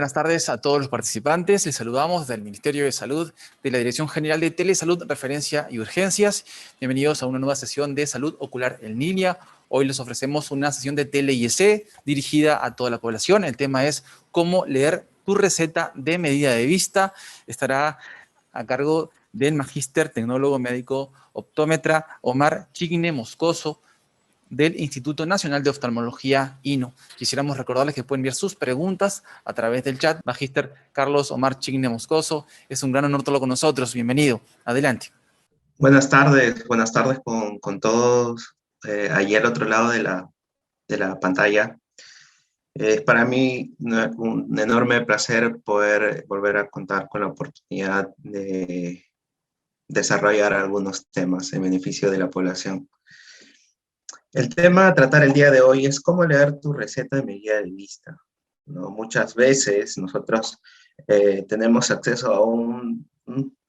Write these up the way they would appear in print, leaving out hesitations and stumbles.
buenas tardes a todos los participantes. Les saludamos del Ministerio de Salud, de la Dirección General de Telesalud, Referencia y Urgencias. Bienvenidos a una nueva sesión de Salud Ocular en Línea. Hoy les ofrecemos una sesión de Tele-IEC dirigida a toda la población. El tema es cómo leer tu receta de medida de vista. Estará a cargo del magíster tecnólogo médico optómetra Omar Chigne Moscoso, del Instituto Nacional de Oftalmología, INO. Quisiéramos recordarles que pueden enviar sus preguntas a través del chat. Magíster Carlos Omar Chigne Moscoso, es un gran honor tenerlo con nosotros. Bienvenido. Adelante. Buenas tardes con todos allí al otro lado de la pantalla. Es para mí un enorme placer poder volver a contar con la oportunidad de desarrollar algunos temas en beneficio de la población. El tema a tratar el día de hoy es cómo leer tu receta de medida de vista, ¿no? Muchas veces nosotros tenemos acceso a un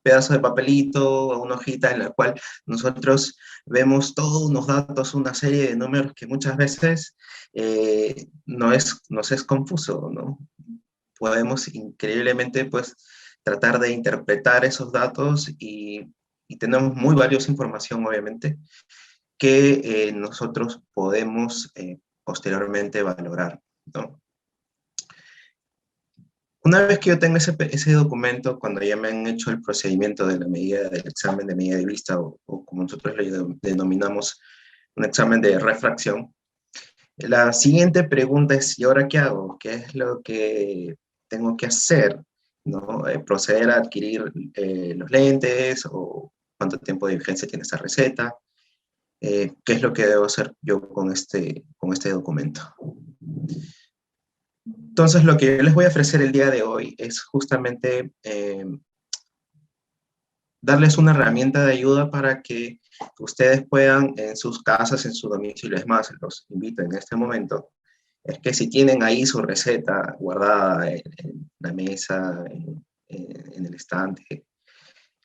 pedazo de papelito, a una hojita en la cual nosotros vemos todos unos datos, una serie de números que muchas veces nos es confuso, ¿no? Podemos increíblemente pues tratar de interpretar esos datos y tenemos muy valiosa información, obviamente, que nosotros podemos posteriormente valorar, ¿no? Una vez que yo tenga ese documento, cuando ya me han hecho el procedimiento de la medida del examen de medida de vista, o como nosotros le denominamos un examen de refracción, la siguiente pregunta es, ¿y ahora qué hago? ¿Qué es lo que tengo que hacer? ¿No? ¿Proceder a adquirir los lentes? ¿O cuánto tiempo de vigencia tiene esta receta? ¿Qué es lo que debo hacer yo con este documento? Entonces, lo que yo les voy a ofrecer el día de hoy es justamente darles una herramienta de ayuda para que ustedes puedan en sus casas, en su domicilio. Es más, los invito en este momento, es que si tienen ahí su receta guardada en la mesa, en el estante,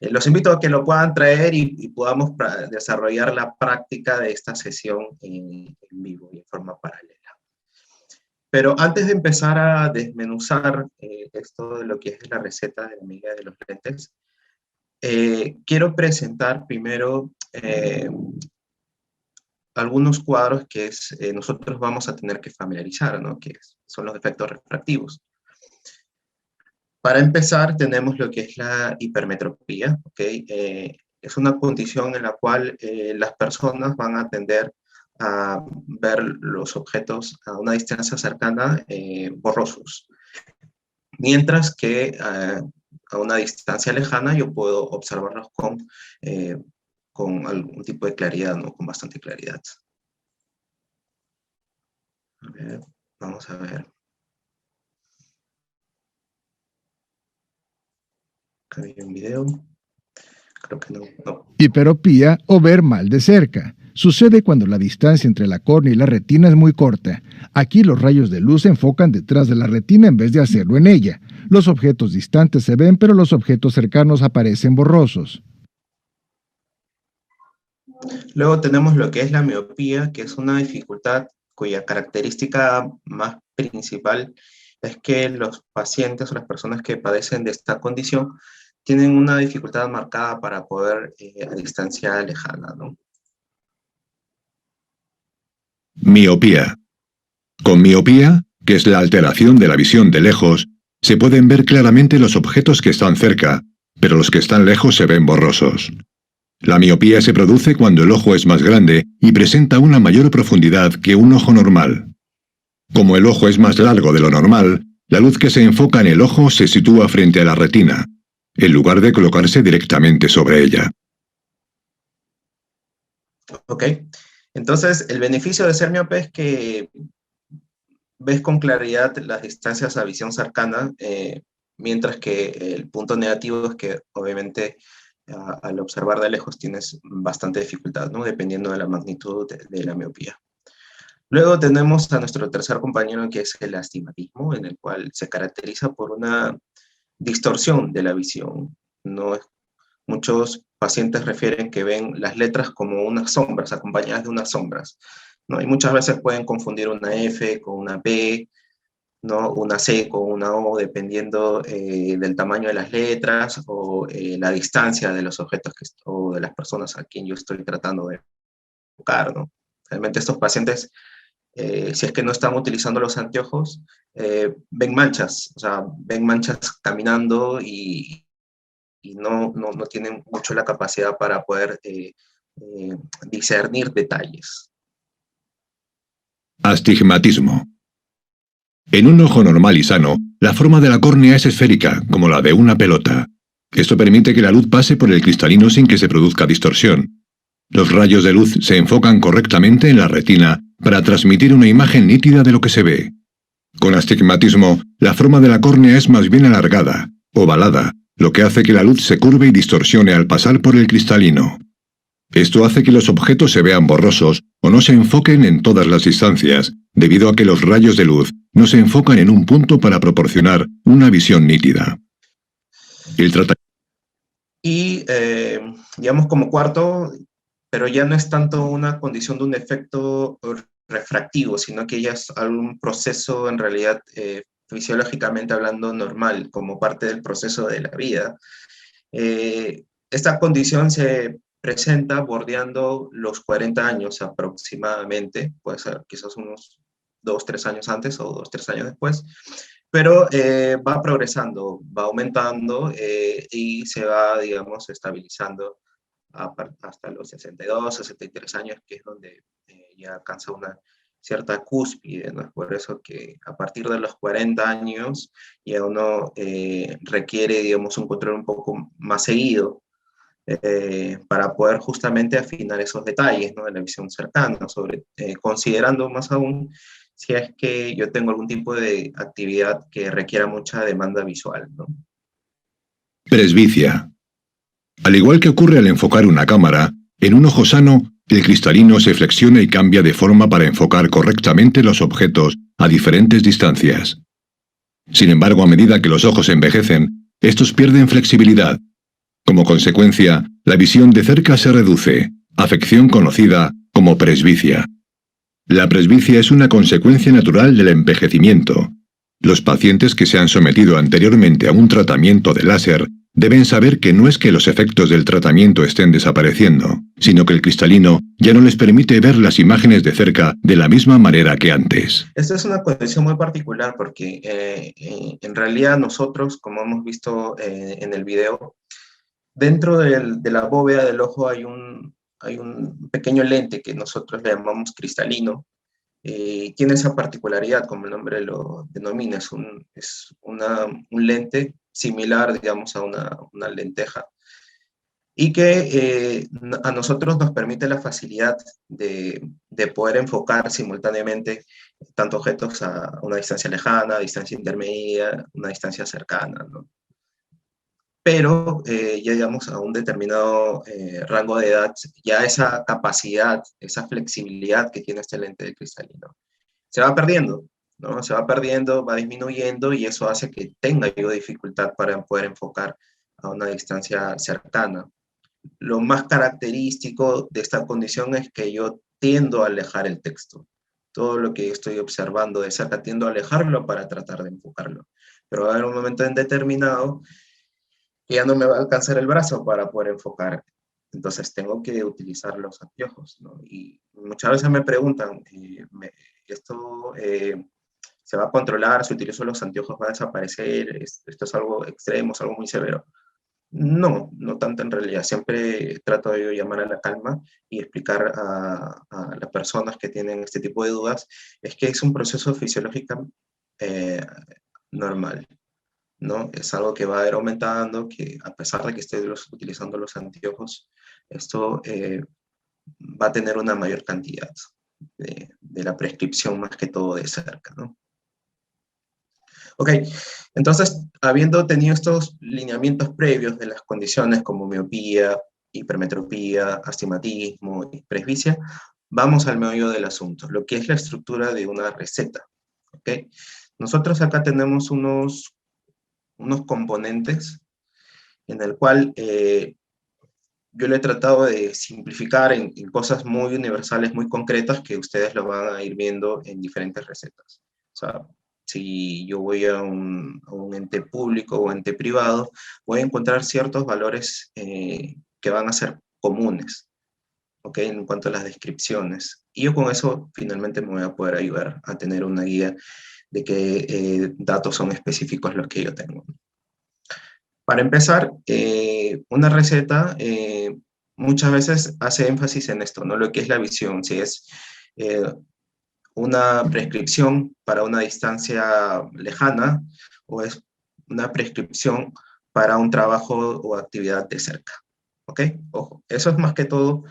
los invito a que lo puedan traer y podamos desarrollar la práctica de esta sesión en vivo y en forma paralela. Pero antes de empezar a desmenuzar esto de lo que es la receta de la medida de los lentes, quiero presentar primero algunos cuadros que nosotros vamos a tener que familiarizar, ¿no? Que son los efectos refractivos. Para empezar, tenemos lo que es la hipermetropía, ¿ok? Es una condición en la cual las personas van a tender a ver los objetos a una distancia cercana borrosos, mientras que a una distancia lejana yo puedo observarlos con algún tipo de claridad, ¿no? Con bastante claridad. A ver, vamos a ver. Acá hay un video. Creo que no. Hiperopía o ver mal de cerca. Sucede cuando la distancia entre la córnea y la retina es muy corta. Aquí los rayos de luz se enfocan detrás de la retina en vez de hacerlo en ella. Los objetos distantes se ven, pero los objetos cercanos aparecen borrosos. Luego tenemos lo que es la miopía, que es una dificultad cuya característica más principal es que los pacientes o las personas que padecen de esta condición tienen una dificultad marcada para poder a distancia lejana, ¿no? Miopía. Con miopía, que es la alteración de la visión de lejos, se pueden ver claramente los objetos que están cerca, pero los que están lejos se ven borrosos. La miopía se produce cuando el ojo es más grande y presenta una mayor profundidad que un ojo normal. Como el ojo es más largo de lo normal, la luz que se enfoca en el ojo se sitúa frente a la retina, en lugar de colocarse directamente sobre ella. Ok, entonces el beneficio de ser miope es que ves con claridad las distancias a visión cercana, mientras que el punto negativo es que obviamente al observar de lejos tienes bastante dificultad, ¿no? Dependiendo de la magnitud de la miopía. Luego tenemos a nuestro tercer compañero, que es el astigmatismo, en el cual se caracteriza por una distorsión de la visión, ¿no? Muchos pacientes refieren que ven las letras como unas sombras, acompañadas de unas sombras, ¿no? Y muchas veces pueden confundir una F con una P, ¿no? Una C con una O, dependiendo del tamaño de las letras o la distancia de los objetos o de las personas a quien yo estoy tratando de enfocar, ¿no? Realmente estos pacientes, si es que no están utilizando los anteojos, ven manchas, o sea, ven manchas caminando y no tienen mucho la capacidad para poder discernir detalles. Astigmatismo. En un ojo normal y sano, la forma de la córnea es esférica, como la de una pelota. Esto permite que la luz pase por el cristalino sin que se produzca distorsión. Los rayos de luz se enfocan correctamente en la retina para transmitir una imagen nítida de lo que se ve. Con astigmatismo, la forma de la córnea es más bien alargada, ovalada, lo que hace que la luz se curve y distorsione al pasar por el cristalino. Esto hace que los objetos se vean borrosos o no se enfoquen en todas las distancias, debido a que los rayos de luz no se enfocan en un punto para proporcionar una visión nítida. Y, digamos, como cuarto, pero ya no es tanto una condición de un efecto refractivo, sino que ya es algún proceso, en realidad, fisiológicamente hablando, normal, como parte del proceso de la vida. Esta condición se presenta bordeando los 40 años aproximadamente, puede ser quizás unos 2, 3 años antes o 2, 3 años después, pero va progresando, va aumentando y se va, digamos, estabilizando hasta los 62, 63 años, que es donde ya alcanza una cierta cúspide, ¿no? Es por eso que a partir de los 40 años ya uno requiere, digamos, un control un poco más seguido para poder justamente afinar esos detalles, ¿no? De la visión cercana, considerando más aún si es que yo tengo algún tipo de actividad que requiera mucha demanda visual, ¿no? Presbicia. Al igual que ocurre al enfocar una cámara, en un ojo sano, el cristalino se flexiona y cambia de forma para enfocar correctamente los objetos a diferentes distancias. Sin embargo, a medida que los ojos envejecen, estos pierden flexibilidad. Como consecuencia, la visión de cerca se reduce, afección conocida como presbicia. La presbicia es una consecuencia natural del envejecimiento. Los pacientes que se han sometido anteriormente a un tratamiento de láser deben saber que no es que los efectos del tratamiento estén desapareciendo, sino que el cristalino ya no les permite ver las imágenes de cerca de la misma manera que antes. Esta es una condición muy particular porque en realidad nosotros, como hemos visto en el video, dentro de la bóveda del ojo hay un pequeño lente que nosotros le llamamos cristalino. Tiene esa particularidad, como el nombre lo denomina, es un lente similar, digamos, a una lenteja, y que a nosotros nos permite la facilidad de poder enfocar simultáneamente tanto objetos a una distancia lejana, a distancia intermedia, una distancia cercana, ¿no? Pero ya digamos a un determinado rango de edad, ya esa capacidad, esa flexibilidad que tiene este lente de cristalino se va perdiendo, ¿no? Se va perdiendo, va disminuyendo y eso hace que tenga yo dificultad para poder enfocar a una distancia cercana. Lo más característico de esta condición es que yo tiendo a alejar el texto. Todo lo que estoy observando de cerca tiendo a alejarlo para tratar de enfocarlo. Pero va a haber un momento indeterminado que ya no me va a alcanzar el brazo para poder enfocar. Entonces tengo que utilizar los anteojos, ¿no? Y muchas veces me preguntan, ¿esto se va a controlar? Si utilizo los anteojos va a desaparecer, ¿esto es algo extremo, es algo muy severo? No, no tanto en realidad. Siempre trato de llamar a la calma y explicar a las personas que tienen este tipo de dudas, es que es un proceso fisiológico normal, ¿no? Es algo que va a ir aumentando, que a pesar de que esté utilizando los anteojos, esto va a tener una mayor cantidad de la prescripción más que todo de cerca, ¿no? Ok, entonces, habiendo tenido estos lineamientos previos de las condiciones como miopía, hipermetropía, astigmatismo y presbicia, vamos al meollo del asunto, lo que es la estructura de una receta, ¿ok? Nosotros acá tenemos unos componentes en el cual yo le he tratado de simplificar en cosas muy universales, muy concretas, que ustedes lo van a ir viendo en diferentes recetas. O sea, si yo voy a un ente público o ente privado, voy a encontrar ciertos valores que van a ser comunes, ¿ok? En cuanto a las descripciones. Y yo con eso finalmente me voy a poder ayudar a tener una guía de qué datos son específicos los que yo tengo. Para empezar, una receta muchas veces hace énfasis en esto, ¿no? Lo que es la visión, si es una prescripción para una distancia lejana o es una prescripción para un trabajo o actividad de cerca. ¿Ok? Ojo, eso es más que todo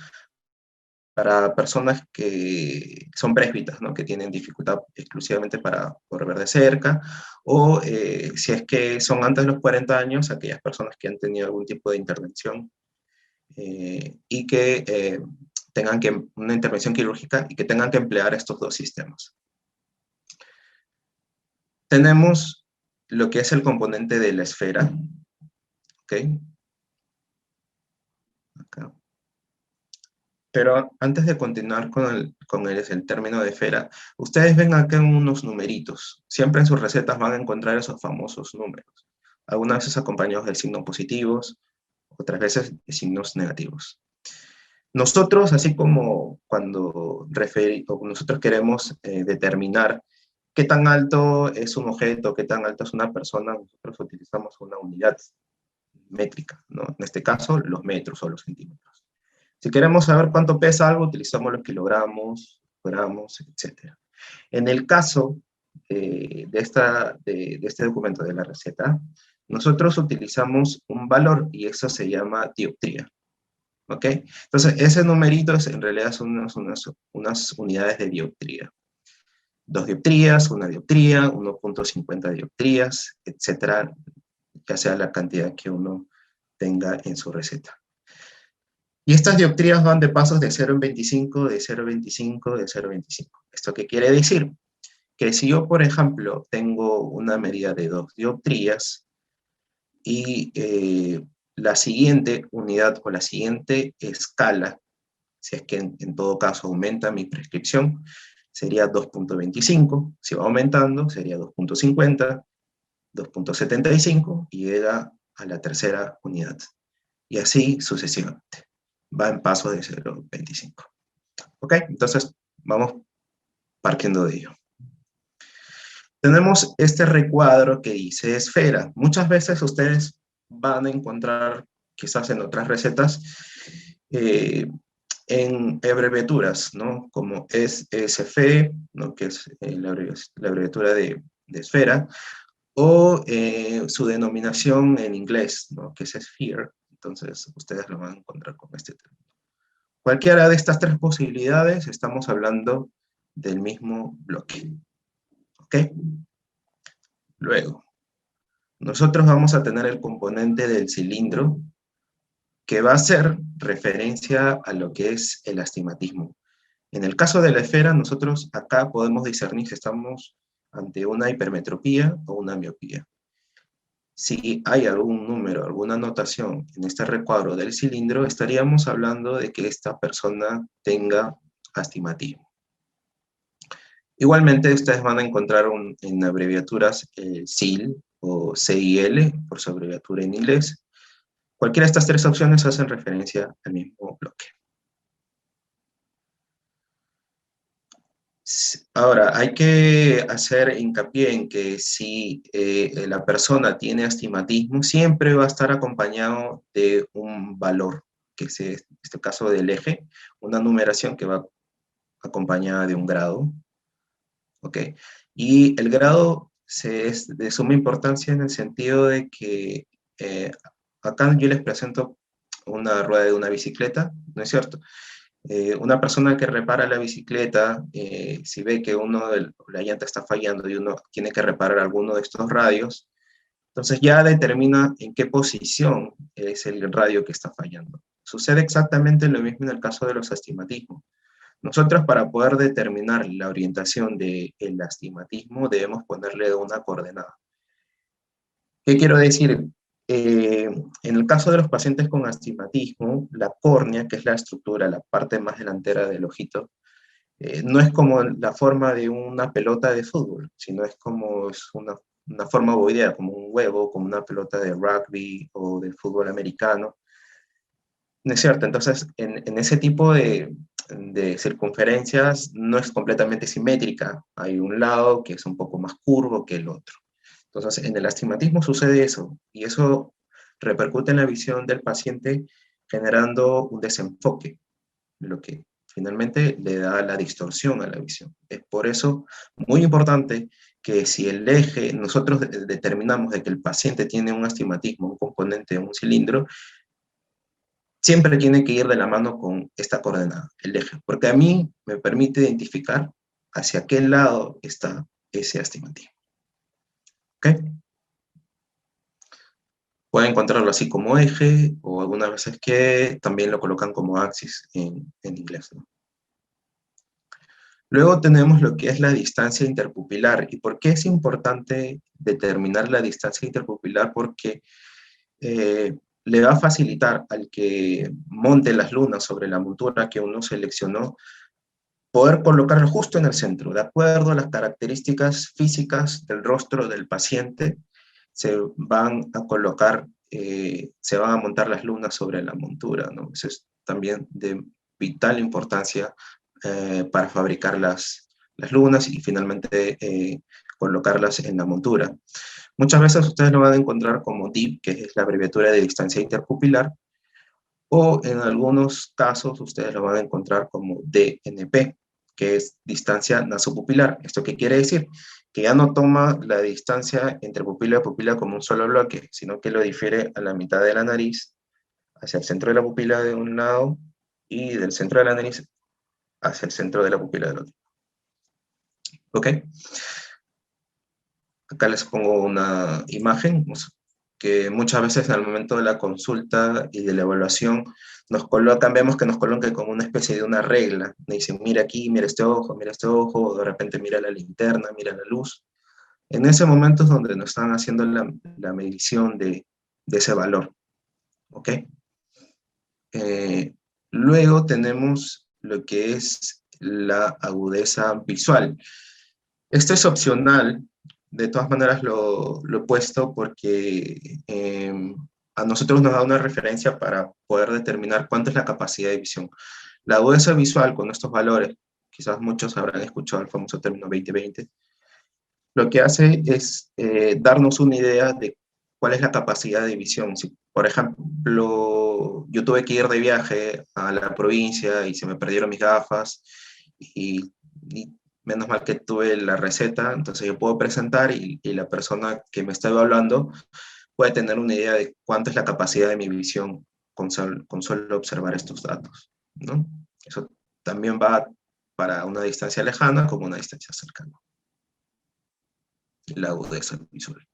para personas que son presbitas, ¿no? Que tienen dificultad exclusivamente para poder ver de cerca, o si es que son antes de los 40 años, aquellas personas que han tenido algún tipo de intervención y que tengan una intervención quirúrgica y que tengan que emplear estos dos sistemas. Tenemos lo que es el componente de la esfera, ¿ok? Acá. Pero antes de continuar con el término de esfera, ustedes ven acá unos numeritos. Siempre en sus recetas van a encontrar esos famosos números. Algunas veces acompañados del signo positivos, otras veces de signos negativos. Nosotros, así como cuando nosotros queremos determinar qué tan alto es un objeto, qué tan alto es una persona, nosotros utilizamos una unidad métrica, ¿no? En este caso, los metros o los centímetros. Si queremos saber cuánto pesa algo, utilizamos los kilogramos, gramos, etc. En el caso de este documento de la receta, nosotros utilizamos un valor y eso se llama dioptría. ¿Ok? Entonces, ese numerito en realidad son unas unidades de dioptría. 2 dioptrías, 1 dioptría, 1.50 dioptrías, etcétera, ya sea la cantidad que uno tenga en su receta. Y estas dioptrías van de pasos de 0 en 25, de 0 en 25, de 0 en 25. ¿Esto qué quiere decir? Que si yo, por ejemplo, tengo una medida de 2 dioptrías y la siguiente unidad o la siguiente escala, si es que en todo caso aumenta mi prescripción, sería 2.25. Si va aumentando, sería 2.50, 2.75 y llega a la tercera unidad. Y así sucesivamente. Va en pasos de 0.25. ¿Ok? Entonces, vamos partiendo de ello. Tenemos este recuadro que dice esfera. Muchas veces ustedes van a encontrar, quizás en otras recetas, en abreviaturas, ¿no? Como es SF, ¿no? Que es la abreviatura de esfera, o su denominación en inglés, ¿no? Que es sphere. Entonces, ustedes lo van a encontrar con este término. Cualquiera de estas tres posibilidades, estamos hablando del mismo bloque. ¿Ok? Luego, nosotros vamos a tener el componente del cilindro, que va a hacer referencia a lo que es el astigmatismo. En el caso de la esfera, nosotros acá podemos discernir si estamos ante una hipermetropía o una miopía. Si hay algún número, alguna anotación en este recuadro del cilindro, estaríamos hablando de que esta persona tenga astigmatismo. Igualmente, ustedes van a encontrar en abreviaturas CIL o CIL, por su abreviatura en inglés. Cualquiera de estas tres opciones hacen referencia al mismo bloque. Ahora, hay que hacer hincapié en que si la persona tiene astigmatismo, siempre va a estar acompañado de un valor, que es en este caso del eje, una numeración que va acompañada de un grado. ¿Ok? Y el grado es de suma importancia en el sentido de que acá yo les presento una rueda de una bicicleta, ¿no es cierto? Una persona que repara la bicicleta, si ve que la llanta está fallando y uno tiene que reparar alguno de estos radios, entonces ya determina en qué posición es el radio que está fallando. Sucede exactamente lo mismo en el caso de los astigmatismos. Nosotros, para poder determinar la orientación del astigmatismo, debemos ponerle una coordenada. ¿Qué quiero decir? En el caso de los pacientes con astigmatismo, la córnea, que es la estructura, la parte más delantera del ojito, No es como la forma de una pelota de fútbol, sino es como es una forma ovoidea, como un huevo, como una pelota de rugby o de fútbol americano. ¿No es cierto? Entonces, en ese tipo de circunferencias no es completamente simétrica. Hay un lado que es un poco más curvo que el otro. Entonces, en el astigmatismo sucede eso, y eso repercute en la visión del paciente generando un desenfoque, lo que finalmente le da la distorsión a la visión. Es por eso muy importante que si el eje, nosotros determinamos de que el paciente tiene un astigmatismo, un componente, un cilindro, siempre tiene que ir de la mano con esta coordenada, el eje, porque a mí me permite identificar hacia qué lado está ese astigmatismo. ¿Ok? Pueden encontrarlo así como eje, o algunas veces que también lo colocan como axis en inglés, ¿no? Luego tenemos lo que es la distancia interpupilar. ¿Y por qué es importante determinar la distancia interpupilar? Porque le va a facilitar al que monte las lunas sobre la montura que uno seleccionó, poder colocarlo justo en el centro, de acuerdo a las características físicas del rostro del paciente, se van a colocar, se van a montar las lunas sobre la montura, ¿no? Eso es también de vital importancia para fabricar las lunas y finalmente colocarlas en la montura. Muchas veces ustedes lo van a encontrar como DIP, que es la abreviatura de distancia interpupilar, o en algunos casos ustedes lo van a encontrar como DNP, que es distancia nasopupilar. ¿Esto qué quiere decir? Que ya no toma la distancia entre pupila y pupila como un solo bloque, sino que lo difiere a la mitad de la nariz, hacia el centro de la pupila de un lado, y del centro de la nariz hacia el centro de la pupila del otro. ¿Ok? Acá les pongo una imagen que muchas veces al momento de la consulta y de la evaluación nos colocan, vemos que nos colocan como una especie de una regla. Me dicen, mira aquí, mira este ojo, o de repente mira la linterna, mira la luz. En ese momento es donde nos están haciendo la medición de ese valor. ¿Ok? Luego tenemos lo que es la agudeza visual. Esto es opcional, de todas maneras lo he puesto porque a nosotros nos da una referencia para poder determinar cuánto es la capacidad de visión. La agudeza visual con estos valores, quizás muchos habrán escuchado el famoso término 20-20, lo que hace es darnos una idea de cuál es la capacidad de visión. Si, por ejemplo, yo tuve que ir de viaje a la provincia y se me perdieron mis gafas y menos mal que tuve la receta, entonces yo puedo presentar y la persona que me está evaluando puede tener una idea de cuánto es la capacidad de mi visión con solo observar estos datos, ¿no? Eso también va para una distancia lejana como una distancia cercana. La agudeza visual.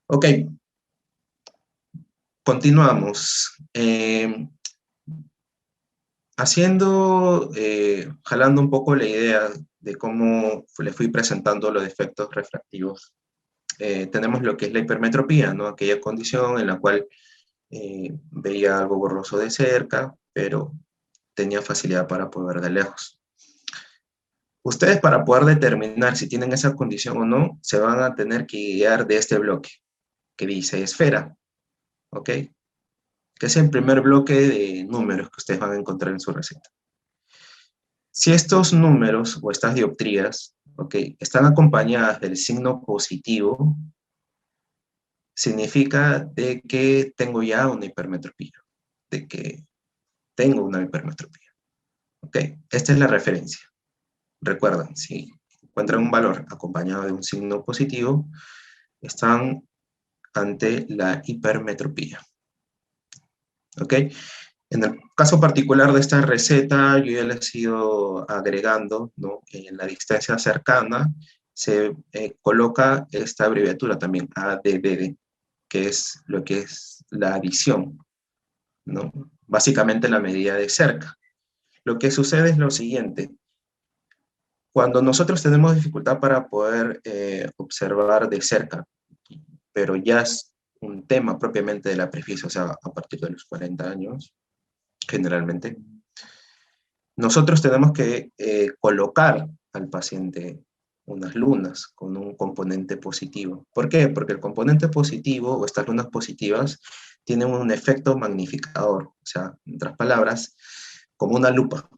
Ok, continuamos. Jalando un poco la idea de cómo le fui presentando los defectos refractivos, tenemos lo que es la hipermetropía, ¿no? Aquella condición en la cual veía algo borroso de cerca, pero tenía facilidad para poder ver de lejos. Ustedes, para poder determinar si tienen esa condición o no, se van a tener que guiar de este bloque que dice esfera, ¿ok? Que es el primer bloque de números que ustedes van a encontrar en su receta. Si estos números o estas dioptrías, ¿ok?, están acompañadas del signo positivo, significa de que tengo ya una hipermetropía, de que tengo una hipermetropía, ¿ok? Esta es la referencia. Recuerden, si encuentran un valor acompañado de un signo positivo, están ante la hipermetropía, ¿ok? En el caso particular de esta receta, yo ya les he ido agregando, ¿no? En la distancia cercana se coloca esta abreviatura también, ADBD, que es lo que es la adición, ¿no? Básicamente la medida de cerca. Lo que sucede es lo siguiente. Cuando nosotros tenemos dificultad para poder observar de cerca, pero ya es un tema propiamente de la presbicia, o sea, a partir de los 40 años, generalmente, nosotros tenemos que colocar al paciente unas lunas con un componente positivo. ¿Por qué? Porque el componente positivo o estas lunas positivas tienen un efecto magnificador, o sea, en otras palabras, como una lupa.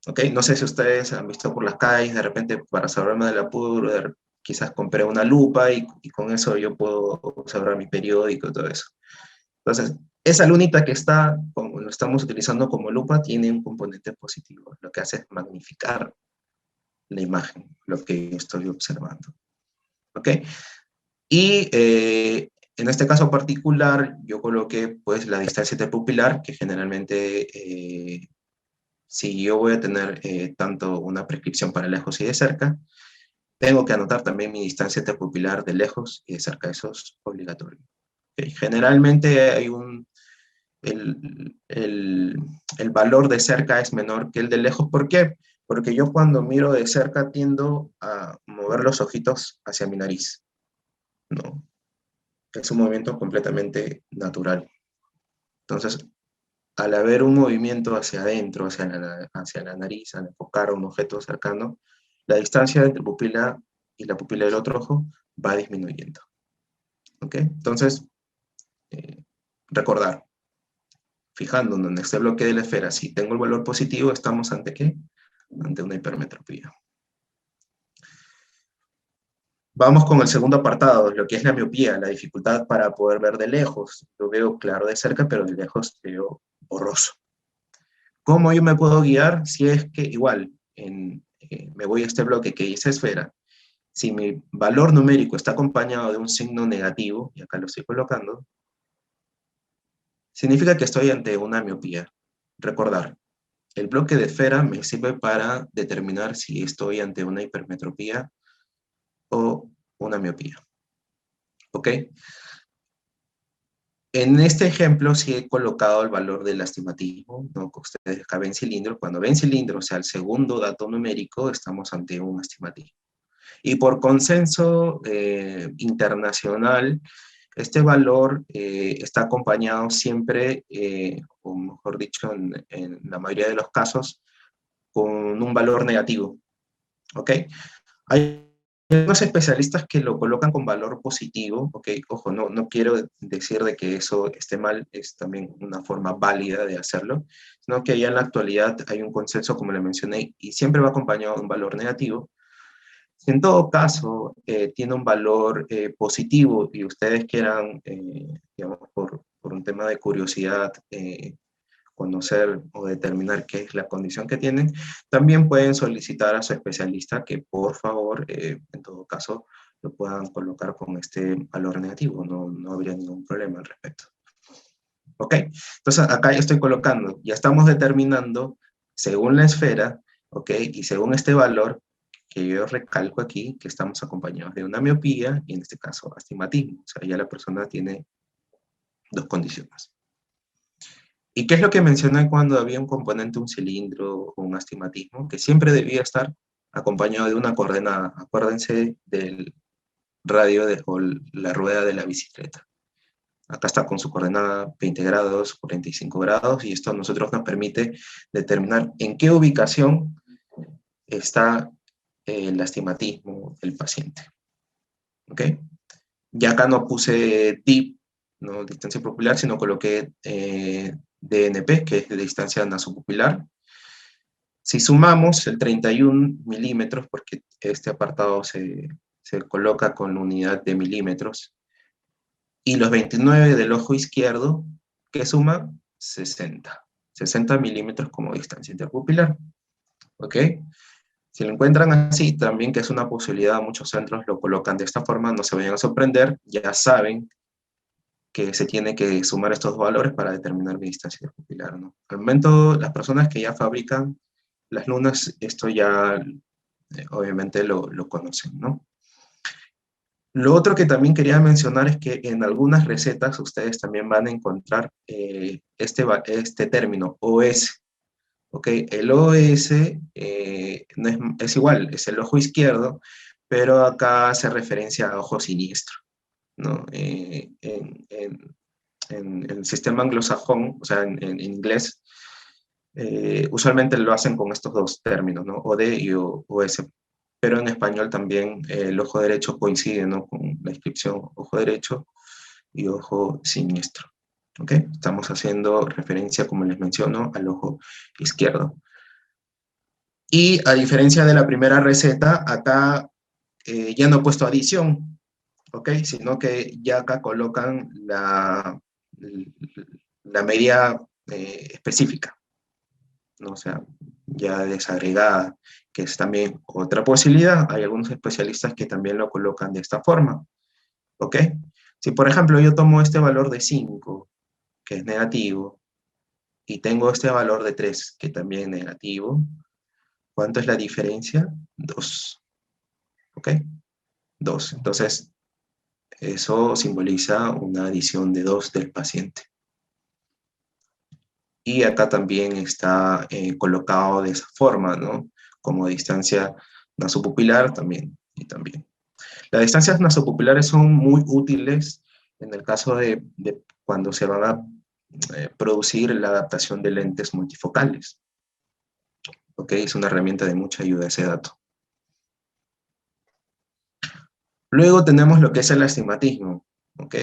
¿Ok? No sé si ustedes han visto por las calles, de repente para salvarme del apuro, quizás compré una lupa y con eso yo puedo observar mi periódico y todo eso. Entonces, esa lunita que está, como lo estamos utilizando como lupa, tiene un componente positivo. Lo que hace es magnificar la imagen, lo que yo estoy observando. ¿Ok? Y en este caso particular, yo coloqué pues la distancia interpupilar, que generalmente, si yo voy a tener tanto una prescripción para lejos y de cerca, tengo que anotar también mi distancia interpupilar de lejos y de cerca. Eso es obligatorio. ¿Okay? Generalmente hay el valor de cerca es menor que el de lejos. ¿Por qué? Porque yo cuando miro de cerca tiendo a mover los ojitos hacia mi nariz, ¿no? Es un movimiento completamente natural. Entonces, al haber un movimiento hacia adentro, hacia la nariz, al enfocar a un objeto cercano, la distancia entre pupila y la pupila del otro ojo va disminuyendo. ¿Ok? Entonces, recordar, fijando en este bloque de la esfera, si tengo el valor positivo, ¿estamos ante qué? Ante una hipermetropía. Vamos con el segundo apartado, lo que es la miopía, la dificultad para poder ver de lejos. Lo veo claro de cerca, pero de lejos veo borroso. ¿Cómo yo me puedo guiar? Si es que igual, me voy a este bloque que dice esfera, si mi valor numérico está acompañado de un signo negativo, y acá lo estoy colocando, significa que estoy ante una miopía. Recordar, el bloque de esfera me sirve para determinar si estoy ante una hipermetropía o una miopía. ¿Ok? En este ejemplo sí he colocado el valor del astigmatismo, ¿no? Que ustedes acá ven cilindro. Cuando ven cilindro, o sea, el segundo dato numérico, estamos ante un astigmatismo. Y por consenso internacional, este valor está acompañado siempre, o mejor dicho, en la mayoría de los casos, con un valor negativo. ¿Ok? Hay unos especialistas que lo colocan con valor positivo, ¿ok? Ojo, no quiero decir de que eso esté mal, es también una forma válida de hacerlo, sino que ya en la actualidad hay un consenso, como le mencioné, y siempre va acompañado de un valor negativo. Si en todo caso tiene un valor positivo y ustedes quieran, digamos, por un tema de curiosidad, conocer o determinar qué es la condición que tienen, también pueden solicitar a su especialista que por favor, en todo caso, lo puedan colocar con este valor negativo, no habría ningún problema al respecto. ¿Ok? Entonces acá ya estoy colocando, ya estamos determinando según la esfera, ¿ok? Y según este valor, que yo recalco aquí, que estamos acompañados de una miopía y en este caso astigmatismo, o sea, ya la persona tiene dos condiciones. ¿Y qué es lo que mencioné cuando había un componente, un cilindro o un astigmatismo? Que siempre debía estar acompañado de una coordenada. Acuérdense del radio o la rueda de la bicicleta. Acá está con su coordenada 20 grados, 45 grados, y esto a nosotros nos permite determinar en qué ubicación está el astigmatismo del paciente. ¿Ok? Ya acá no puse DIP, no distancia pupilar, sino coloqué DNP, que es de distancia nasopupilar. Si sumamos el 31 milímetros, porque este apartado se coloca con la unidad de milímetros, y los 29 del ojo izquierdo, ¿qué suma? 60. 60 milímetros como distancia interpupilar. ¿Ok? Si lo encuentran así, también que es una posibilidad, muchos centros lo colocan de esta forma, no se vayan a sorprender, ya saben que se tiene que sumar estos valores para determinar mi distancia interpupilar, ¿no? Al momento, las personas que ya fabrican las lunas, esto ya obviamente lo conocen, ¿no? Lo otro que también quería mencionar es que en algunas recetas ustedes también van a encontrar este término, OS. ¿Ok? El OS no es igual, es el ojo izquierdo, pero acá hace referencia a ojo siniestro, ¿no? En el sistema anglosajón, o sea, en inglés, Usualmente lo hacen con estos dos términos, ¿no? OD y OS. Pero en español también el ojo derecho coincide, ¿no? Con la inscripción ojo derecho y ojo siniestro. ¿Ok? Estamos haciendo referencia, como les menciono, al ojo izquierdo. Y a diferencia de la primera receta, acá ya no he puesto adición, ¿ok? Sino que ya acá colocan la medida específica, ¿no? O sea, ya desagregada, que es también otra posibilidad. Hay algunos especialistas que también lo colocan de esta forma, ¿ok? Si, por ejemplo, yo tomo este valor de 5, que es negativo, y tengo este valor de 3, que también es negativo, ¿cuánto es la diferencia? 2, ¿ok? 2. Entonces, eso simboliza una adición de 2 del paciente. Y acá también está colocado de esa forma, ¿no? Como distancia nasopupilar también, y también. Las distancias nasopupilares son muy útiles en el caso de cuando se van a producir la adaptación de lentes multifocales. ¿Ok? Es una herramienta de mucha ayuda ese dato. Luego tenemos lo que es el astigmatismo. ¿Ok?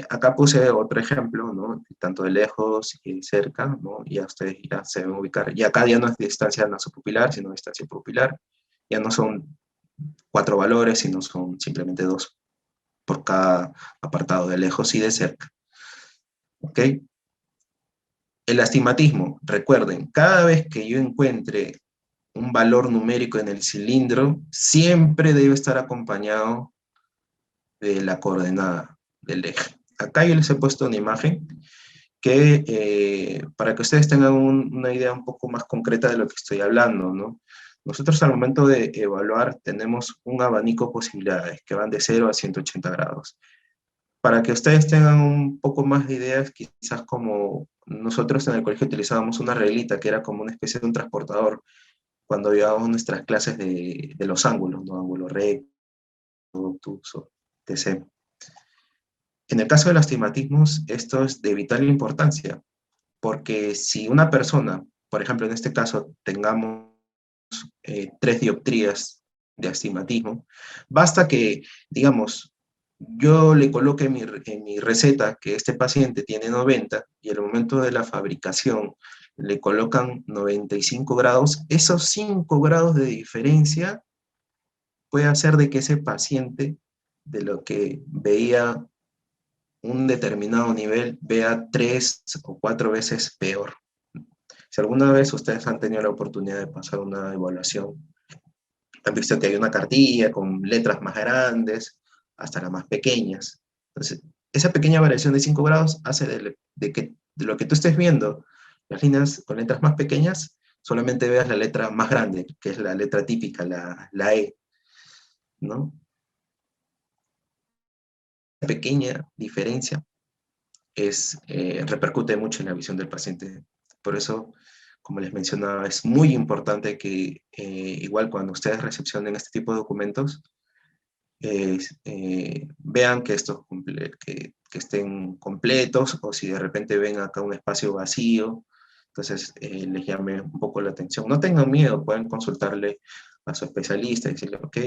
Acá puse otro ejemplo, ¿no? Tanto de lejos y cerca, ¿no? Ya ustedes ya se deben ubicar. Y acá ya no es distancia nasopupilar, sino distancia pupilar. Ya no son 4 valores, sino son simplemente 2 por cada apartado de lejos y de cerca. ¿Ok? El astigmatismo, recuerden, cada vez que yo encuentre un valor numérico en el cilindro, siempre debe estar acompañado de la coordenada del eje. Acá yo les he puesto una imagen que, para que ustedes tengan una idea un poco más concreta de lo que estoy hablando, ¿no? Nosotros al momento de evaluar tenemos un abanico de posibilidades que van de 0 a 180 grados. Para que ustedes tengan un poco más de ideas, quizás como nosotros en el colegio utilizábamos una reglita que era como una especie de un transportador cuando llevábamos nuestras clases de los ángulos, ¿no? Ángulo recto, obtuso, etc. En el caso de los astigmatismos, esto es de vital importancia, porque si una persona, por ejemplo, en este caso, tengamos 3 dioptrías de astigmatismo, basta que, digamos, yo le coloque en mi receta que este paciente tiene 90 y al momento de la fabricación le colocan 95 grados, esos 5 grados de diferencia puede hacer de que ese paciente, de lo que veía un determinado nivel, vea 3 o 4 veces peor. Si alguna vez ustedes han tenido la oportunidad de pasar una evaluación, han visto que hay una cartilla con letras más grandes hasta las más pequeñas. Entonces, esa pequeña variación de 5 grados hace de lo que tú estés viendo, las líneas con letras más pequeñas, solamente veas la letra más grande, que es la letra típica, la E, ¿no? La pequeña diferencia repercute mucho en la visión del paciente. Por eso, como les mencionaba, es muy importante que igual cuando ustedes recepcionen este tipo de documentos, vean que que estén completos, o si de repente ven acá un espacio vacío, entonces les llame un poco la atención. No tengan miedo, pueden consultarle a su especialista y decirle, ok,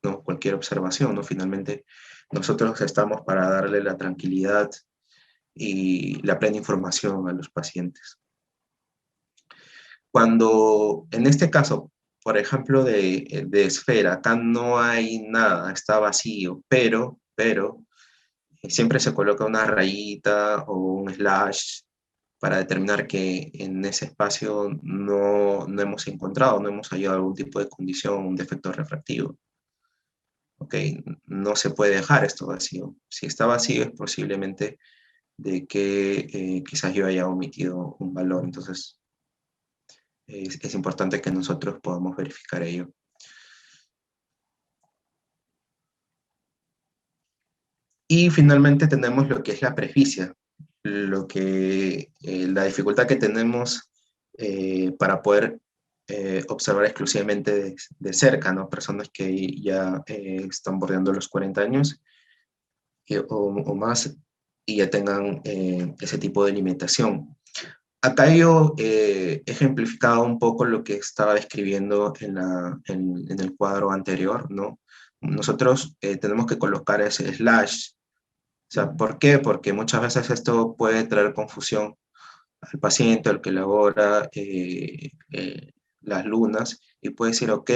no, cualquier observación, ¿no? Finalmente, nosotros estamos para darle la tranquilidad y la plena información a los pacientes. Cuando, en este caso, por ejemplo, de esfera, acá no hay nada, está vacío, pero siempre se coloca una rayita o un slash para determinar que en ese espacio no hemos encontrado, no hemos hallado algún tipo de condición, un defecto refractivo. ¿Ok? No se puede dejar esto vacío. Si está vacío es posiblemente de que quizás yo haya omitido un valor. Entonces, es importante que nosotros podamos verificar ello. Y finalmente tenemos lo que es la presbicia, la dificultad que tenemos para poder observar exclusivamente de cerca, ¿no? Personas que ya están bordeando los 40 años o más y ya tengan ese tipo de limitación. Acá yo he ejemplificado un poco lo que estaba describiendo en el cuadro anterior, ¿no? Nosotros tenemos que colocar ese slash. O sea, ¿por qué? Porque muchas veces esto puede traer confusión al paciente, al que elabora las lunas, y puede decir, ok,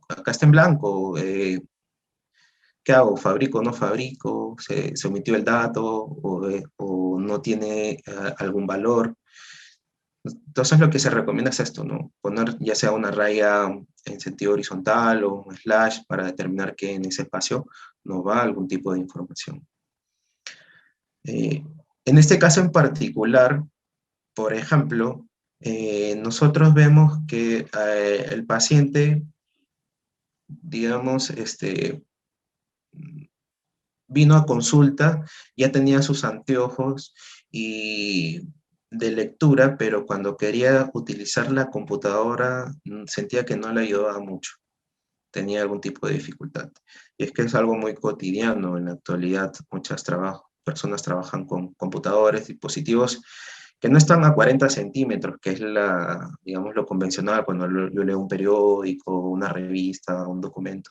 acá está en blanco, ¿qué hago? ¿Fabrico o no fabrico? ¿Se omitió el dato o no tiene algún valor? Entonces lo que se recomienda es esto, ¿no? Poner ya sea una raya en sentido horizontal o un slash para determinar que en ese espacio no va algún tipo de información. En este caso en particular, por ejemplo, nosotros vemos que el paciente, digamos, vino a consulta, ya tenía sus anteojos y de lectura, pero cuando quería utilizar la computadora sentía que no le ayudaba mucho, tenía algún tipo de dificultad. Y es que es algo muy cotidiano en la actualidad, personas trabajan con computadores, dispositivos que no están a 40 centímetros, que es digamos, lo convencional cuando yo leo un periódico, una revista, un documento,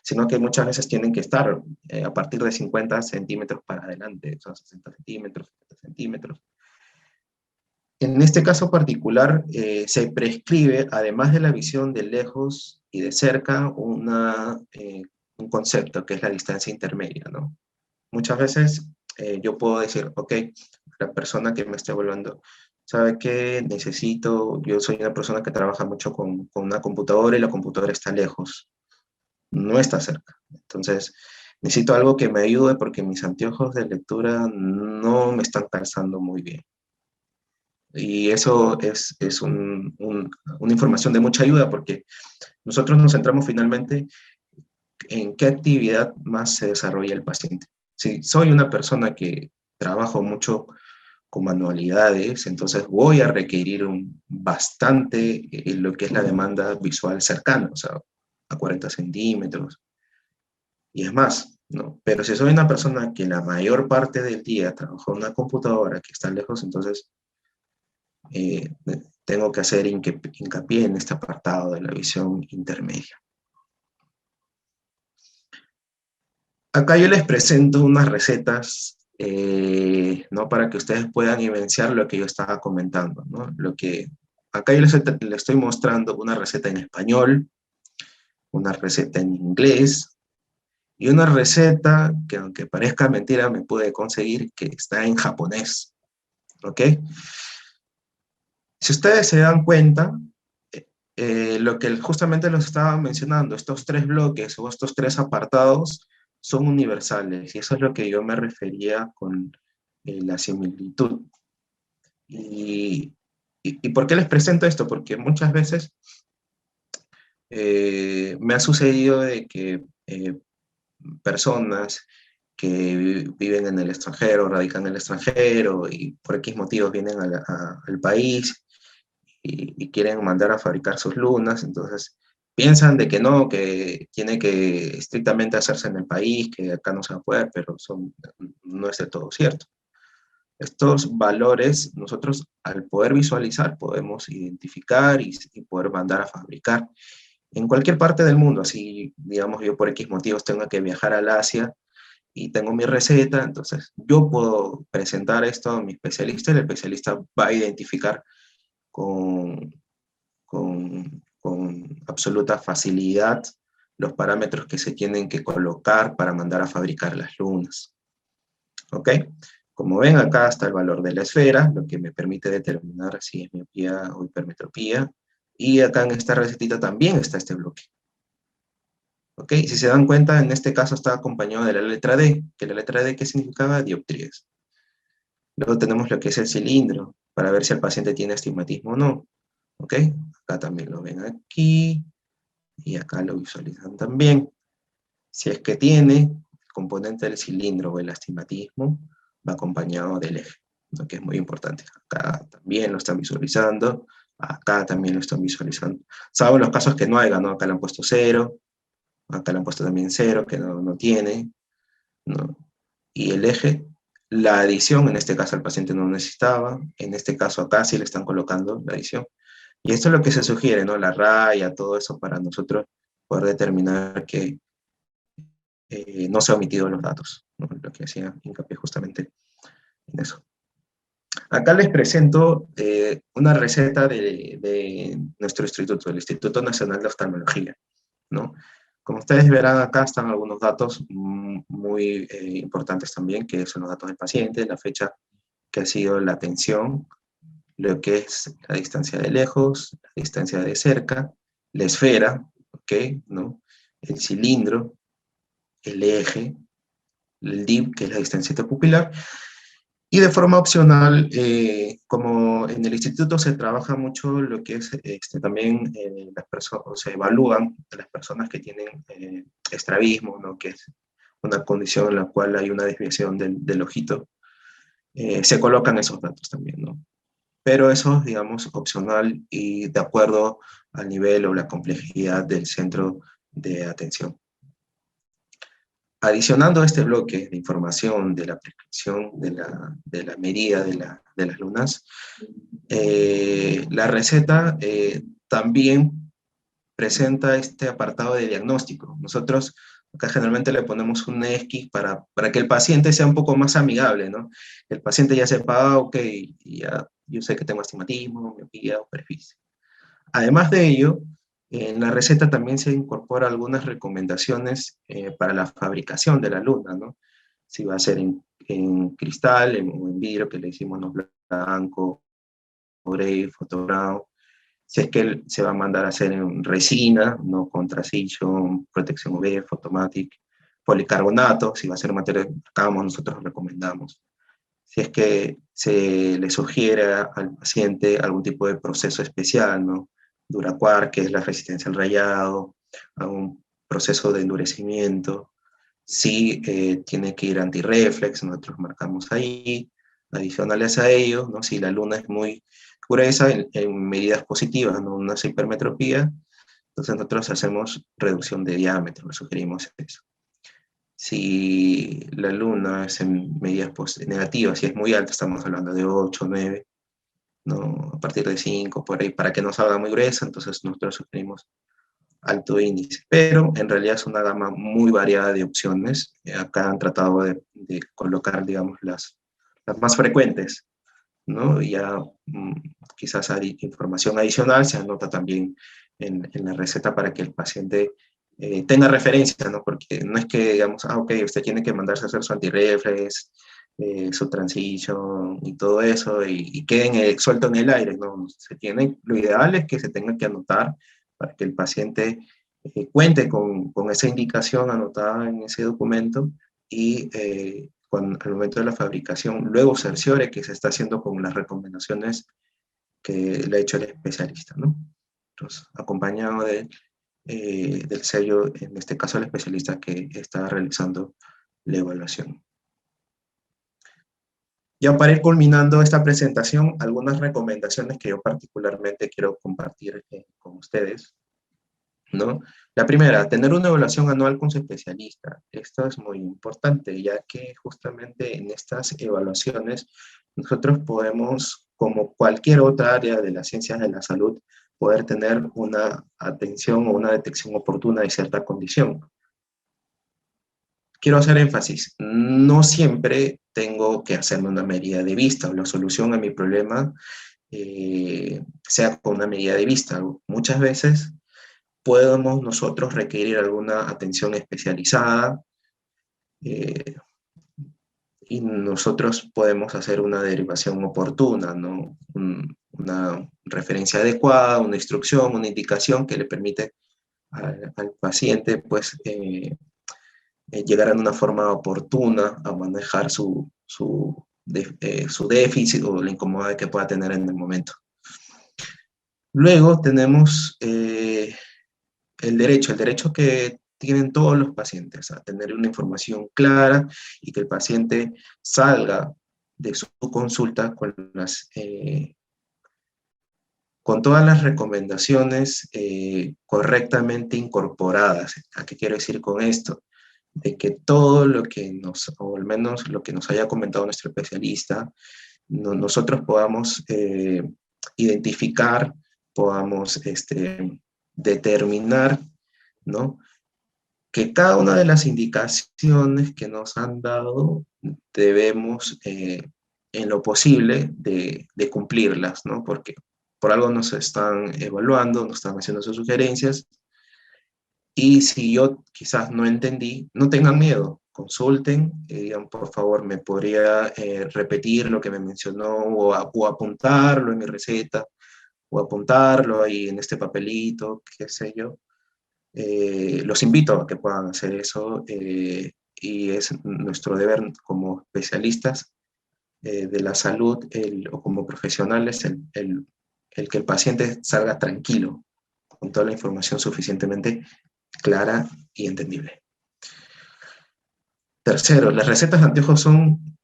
sino que muchas veces tienen que estar a partir de 50 centímetros para adelante, son 60 centímetros, 70 centímetros. En este caso particular, se prescribe, además de la visión de lejos y de cerca, un concepto que es la distancia intermedia, ¿no? Muchas veces yo puedo decir, ok, la persona que me esté evaluando, ¿sabe qué? Yo soy una persona que trabaja mucho con una computadora y la computadora está lejos, no está cerca. Entonces, necesito algo que me ayude porque mis anteojos de lectura no me están calzando muy bien. Y eso es una información de mucha ayuda porque nosotros nos centramos finalmente en qué actividad más se desarrolla el paciente. Si soy una persona que trabajo mucho con manualidades, entonces voy a requerir bastante lo que es la demanda visual cercana, o sea, a 40 centímetros, y es más, ¿no? Pero si soy una persona que la mayor parte del día trabaja en una computadora que está lejos, entonces eh, tengo que hacer hincapié en este apartado de la visión intermedia. Acá yo les presento unas recetas, ¿no? Para que ustedes puedan evidenciar lo que yo estaba comentando, ¿no? Acá yo les estoy mostrando una receta en español, una receta en inglés, y una receta que, aunque parezca mentira, me pude conseguir, que está en japonés, ¿ok? Si ustedes se dan cuenta, lo que justamente los estaba mencionando, estos tres bloques o estos tres apartados son universales, y eso es lo que yo me refería con la similitud. ¿Y por qué les presento esto? Porque muchas veces me ha sucedido de que personas que viven en el extranjero, radican en el extranjero y por X motivos vienen al país y quieren mandar a fabricar sus lunas, entonces piensan de que no, que tiene que estrictamente hacerse en el país, que acá no se va a poder, pero no es de todo cierto. Estos valores, nosotros al poder visualizar, podemos identificar y poder mandar a fabricar en cualquier parte del mundo. Así, digamos, yo por X motivos tengo que viajar al Asia y tengo mi receta, entonces yo puedo presentar esto a mi especialista y el especialista va a identificar con absoluta facilidad los parámetros que se tienen que colocar para mandar a fabricar las lunas. ¿Ok? Como ven, acá está el valor de la esfera, lo que me permite determinar si es miopía o hipermetropía. Y acá en esta recetita también está este bloque. ¿Ok? Si se dan cuenta, en este caso está acompañado de la letra D, que la letra D, ¿qué significaba? Dioptrías. Luego tenemos lo que es el cilindro, para ver si el paciente tiene astigmatismo o no. ¿Ok? Acá también lo ven aquí, y acá lo visualizan también. Si es que tiene el componente del cilindro o el astigmatismo, va acompañado del eje, ¿no? Que es muy importante. Acá también lo están visualizando, acá también lo están visualizando. Salvo los casos que no haya, ¿no? Acá le han puesto 0, acá le han puesto también 0, que no tiene, ¿no? Y el eje La adición, en este caso el paciente no necesitaba, en este caso acá sí le están colocando la adición. Y esto es lo que se sugiere, ¿no? La raya, todo eso para nosotros poder determinar que no se han omitido los datos, ¿no? Lo que hacía hincapié justamente en eso. Acá les presento una receta de nuestro instituto, el Instituto Nacional de Oftalmología, ¿no? Como ustedes verán, acá están algunos datos muy importantes también, que son los datos del paciente, la fecha que ha sido la atención, lo que es la distancia de lejos, la distancia de cerca, la esfera, ¿ok? ¿No? El cilindro, el eje, el DIP, que es la distancia interpupilar, y de forma opcional, como en el instituto se trabaja mucho lo que es también las personas, se evalúan a las personas que tienen estrabismo, ¿no? Que es una condición en la cual hay una desviación del ojito, se colocan esos datos también, ¿no? Pero eso es, digamos, opcional y de acuerdo al nivel o la complejidad del centro de atención. Adicionando este bloque de información de la prescripción de la medida de las lunas, la receta también presenta este apartado de diagnóstico. Nosotros acá generalmente le ponemos un X para que el paciente sea un poco más amigable, ¿no? El paciente ya sepa, ok, ya, yo sé que tengo astigmatismo, miopía o perfis. Además de ello, en la receta también se incorpora algunas recomendaciones para la fabricación de la luna, ¿no? Si va a ser en cristal o en vidrio, que le decimos no blanco, grey, fotografado. Si es que se va a mandar a hacer en resina, no con trasillo, protección UV, Photomatic, policarbonato, si va a ser material que acabamos, nosotros recomendamos. Si es que se le sugiere al paciente algún tipo de proceso especial, ¿no? Duracuar, que es la resistencia al rayado, a un proceso de endurecimiento. Si tiene que ir antirreflex, nosotros marcamos ahí. Adicionales a ello, ¿no? Si la luna es muy gruesa, en medidas positivas, ¿no? Una hipermetropía, entonces nosotros hacemos reducción de diámetro, le sugerimos eso. Si la luna es en medidas negativas, si es muy alta, estamos hablando de 8, 9, ¿no? A partir de 5, por ahí, para que no salga muy gruesa, entonces nosotros sugerimos alto índice. Pero en realidad es una gama muy variada de opciones. Acá han tratado de colocar, digamos, las más frecuentes, ¿no? Y ya quizás hay información adicional, se anota también en la receta para que el paciente tenga referencia, ¿no? Porque no es que digamos, ok, usted tiene que mandarse a hacer su antirreflex, su transition y todo eso, y queden suelto en el aire, ¿no? Lo ideal es que se tenga que anotar para que el paciente cuente con esa indicación anotada en ese documento y al momento de la fabricación, luego cerciore que se está haciendo con las recomendaciones que le ha hecho el especialista, ¿no? Entonces, acompañado del sello, en este caso el especialista que está realizando la evaluación. Ya para ir culminando esta presentación, algunas recomendaciones que yo particularmente quiero compartir con ustedes, ¿no? La primera, tener una evaluación anual con su especialista. Esto es muy importante, ya que justamente en estas evaluaciones nosotros podemos, como cualquier otra área de las ciencias de la salud, poder tener una atención o una detección oportuna de cierta condición. Quiero hacer énfasis, no siempre tengo que hacerme una medida de vista o la solución a mi problema sea con una medida de vista. Muchas veces podemos nosotros requerir alguna atención especializada y nosotros podemos hacer una derivación oportuna, ¿no? Una referencia adecuada, una instrucción, una indicación que le permite al paciente pues, llegar en una forma oportuna a manejar su déficit o la incomodidad que pueda tener en el momento. Luego tenemos el derecho que tienen todos los pacientes a tener una información clara y que el paciente salga de su consulta con todas las recomendaciones correctamente incorporadas. ¿A qué quiero decir con esto? de que todo lo que nos, o al menos lo que nos haya comentado nuestro especialista, nosotros podamos identificar, podamos determinar, ¿no? Que cada una de las indicaciones que nos han dado debemos, en lo posible, de cumplirlas, ¿no? Porque por algo nos están evaluando, nos están haciendo sus sugerencias, y si yo quizás no entendí, no tengan miedo, consulten, digan, por favor, ¿me podría repetir lo que me mencionó o apuntarlo en mi receta, o apuntarlo ahí en este papelito, qué sé yo? Los invito a que puedan hacer eso, y es nuestro deber como especialistas de la salud o como profesionales el que el paciente salga tranquilo, con toda la información suficientemente clara y entendible. Tercero, las recetas de anteojos son,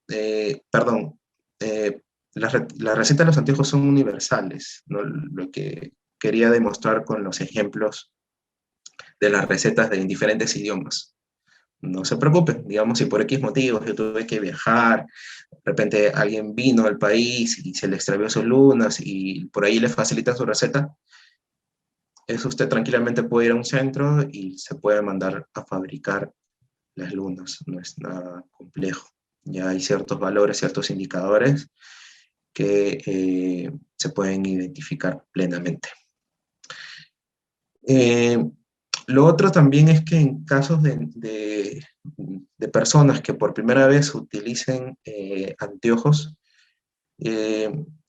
las recetas de los anteojos son universales, ¿no? Lo que quería demostrar con los ejemplos de las recetas de diferentes idiomas. No se preocupen, digamos, si por X motivos yo tuve que viajar, de repente alguien vino al país y se le extravió sus lunas y por ahí le facilitan su receta, eso usted tranquilamente puede ir a un centro y se puede mandar a fabricar las lunas, no es nada complejo. Ya hay ciertos valores, ciertos indicadores que se pueden identificar plenamente. Lo otro también es que en casos de personas que por primera vez utilicen anteojos,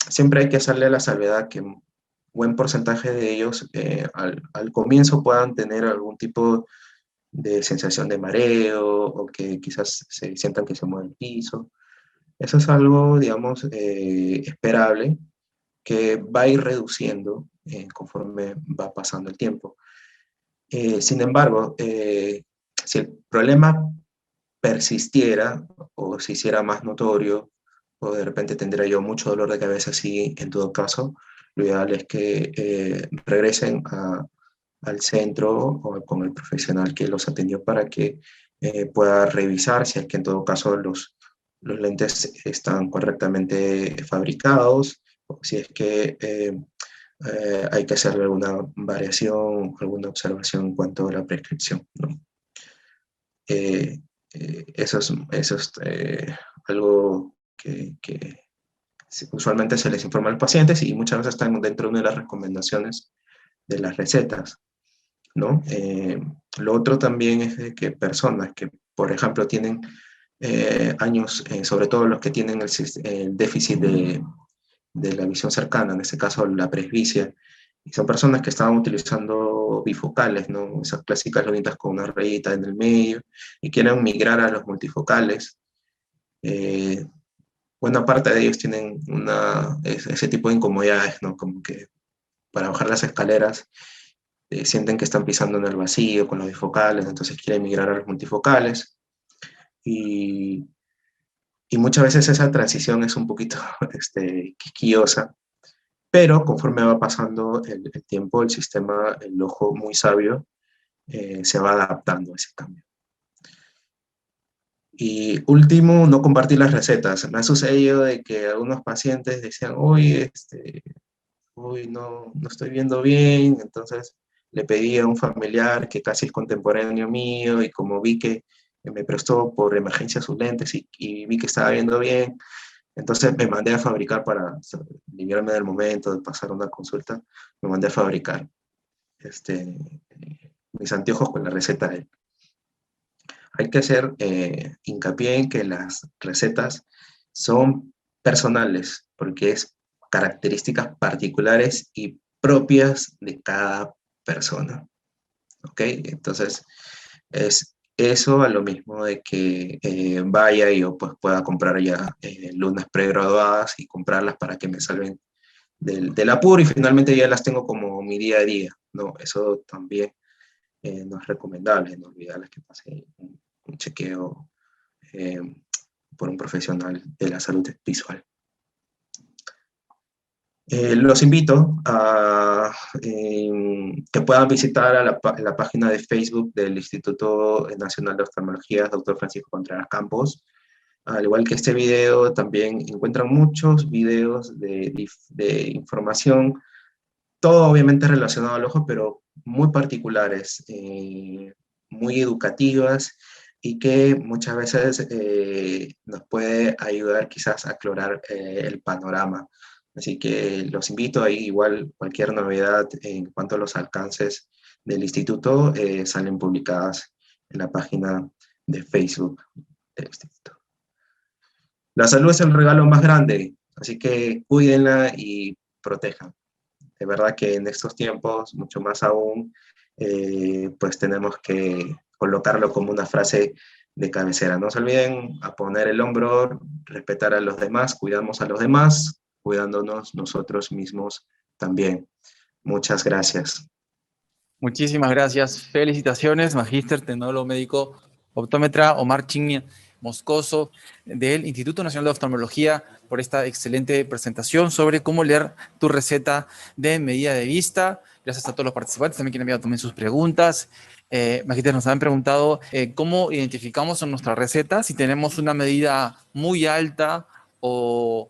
siempre hay que hacerle a la salvedad que un buen porcentaje de ellos al comienzo puedan tener algún tipo de sensación de mareo o que quizás se sientan que se mueve el piso. Eso es algo, digamos, esperable, que va a ir reduciendo conforme va pasando el tiempo. Sin embargo, si el problema persistiera o se hiciera más notorio, o de repente tendría yo mucho dolor de cabeza, así, en todo caso, lo ideal es que regresen al centro o con el profesional que los atendió para que pueda revisar si es que en todo caso los lentes están correctamente fabricados, o si es que hay que hacerle alguna variación, alguna observación en cuanto a la prescripción, ¿no? Eso es algo que usualmente se les informa a los pacientes y muchas veces están dentro de una de las recomendaciones de las recetas, ¿no? Lo otro también es de que personas que, por ejemplo, tienen años, sobre todo los que tienen el déficit de la visión cercana, en este caso la presbicia, y son personas que estaban utilizando bifocales, ¿no? Esas clásicas lunitas con una rayita en el medio, y quieren migrar a los multifocales. Buena parte de ellos tienen ese tipo de incomodidades, ¿no? Como que para bajar las escaleras sienten que están pisando en el vacío con los bifocales, entonces quieren migrar a los multifocales. Y muchas veces esa transición es un poquito quisquillosa, pero conforme va pasando el tiempo, el sistema, el ojo muy sabio, se va adaptando a ese cambio. Y último, no compartir las recetas. Me ha sucedido de que algunos pacientes decían, oye, hoy no estoy viendo bien, entonces le pedí a un familiar que casi es contemporáneo mío y como vi que me prestó por emergencia sus lentes y vi que estaba viendo bien, entonces me mandé a fabricar para librarme del momento de pasar una consulta, me mandé a fabricar mis anteojos con la receta de él. Hay que hacer hincapié en que las recetas son personales, porque es características particulares y propias de cada persona. ¿Ok? Entonces, es eso a lo mismo de que vaya y yo pues, pueda comprar ya lunas pregraduadas y comprarlas para que me salven del apuro y finalmente ya las tengo como mi día a día. No, eso también no es recomendable, no olvidarles que pase un chequeo por un profesional de la salud visual. Los invito a que puedan visitar a la página de Facebook del Instituto Nacional de Oftalmología, Dr. Francisco Contreras Campos. Al igual que este video, también encuentran muchos videos de información, todo obviamente relacionado al ojo, pero muy particulares, muy educativas, y que muchas veces nos puede ayudar quizás a aclarar el panorama. Así que los invito ahí, igual cualquier novedad en cuanto a los alcances del instituto salen publicadas en la página de Facebook del instituto. La salud es el regalo más grande, así que cuídenla y protejan. De verdad que en estos tiempos, mucho más aún, pues tenemos que colocarlo como una frase de cabecera. No se olviden a poner el hombro, respetar a los demás, cuidamos a los demás, cuidándonos nosotros mismos también. Muchas gracias. Muchísimas gracias. Felicitaciones, magíster, tecnólogo médico, optómetra Omar Chignia Moscoso, del Instituto Nacional de Oftalmología, por esta excelente presentación sobre cómo leer tu receta de medida de vista. Gracias a todos los participantes, también que han enviado también sus preguntas. Magíster, nos han preguntado cómo identificamos en nuestra receta si tenemos una medida muy alta o